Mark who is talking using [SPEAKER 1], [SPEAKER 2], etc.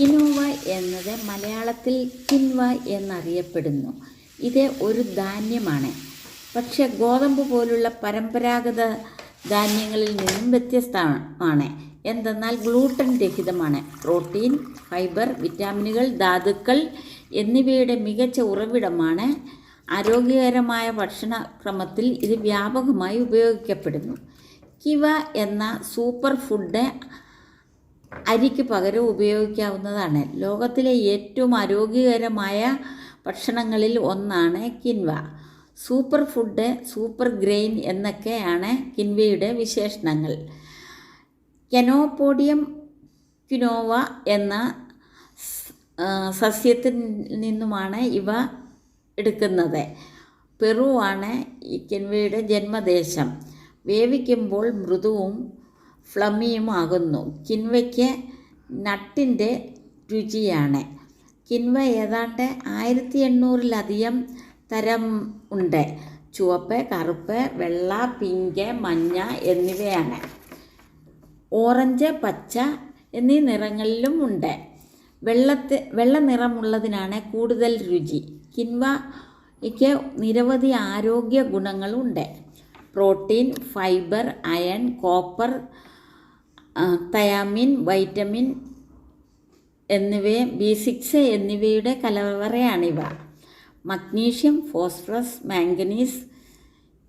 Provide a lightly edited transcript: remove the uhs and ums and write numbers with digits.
[SPEAKER 1] Quinoa എന്നത് മലയാളത്തിൽ quinoa എന്നറിയപ്പെടുന്നു. ഇത് ഒരു ധാന്യമാണ്. പക്ഷേ ഗോതമ്പ് പോലുള്ള പരമ്പരാഗത ധാന്യങ്ങളിൽ നിന്നും വ്യത്യസ്തമാണ്. എന്തെന്നാൽ ഗ്ലൂട്ടൻ രഹിതമാണ്. പ്രോട്ടീൻ, ഫൈബർ, വിറ്റാമിനുകൾ, ധാതുക്കൾ എന്നിവയുടെ മികച്ച ഉറവിടമാണ്. ആരോഗ്യകരമായ ഭക്ഷണക്രമത്തിൽ ഇത് വ്യാപകമായി ഉപയോഗിക്കപ്പെടുന്നു. കിവ എന്ന സൂപ്പർ ഫുഡ് അരിക്ക് പകരം ഉപയോഗിക്കാവുന്നതാണ്. ലോകത്തിലെ ഏറ്റവും ആരോഗ്യകരമായ ഭക്ഷണങ്ങളിൽ ഒന്നാണ് quinoa. Super food, super grain എന്നൊക്കെയാണ് കിൻവയുടെ വിശേഷണങ്ങൾ. കെനോപോഡിയം ക്വിനോവ എന്ന സസ്യത്തിൽ നിന്നുമാണ് ഇവ എടുക്കുന്നത്. പെറുവാണ് ഈ കിൻവയുടെ ജന്മദേശം. വേവിക്കുമ്പോൾ മൃദുവും ഫ്ലമ്മിയുമാകുന്നു. കിൻവയ്ക്ക് നട്ടിൻ്റെ രുചിയാണ്. കിൻവ ഏതാണ്ട് 1800-ലധികം തരം ഉണ്ട്. ചുവപ്പ്, കറുപ്പ്, വെള്ള, പിങ്ക്, മഞ്ഞ എന്നിവയാണ്. ഓറഞ്ച്, പച്ച എന്നീ നിറങ്ങളിലും ഉണ്ട്. വെള്ള നിറമുള്ളതിനാണ് കൂടുതൽ രുചി. കിൻവയ്ക്ക് നിരവധി ആരോഗ്യ ഗുണങ്ങളുണ്ട്. Protein, fibre, iron, copper, thiamine, vitamin B6 എന്നിവയുടെ കലവറയാണിവ. Magnesium, phosphorus, manganese,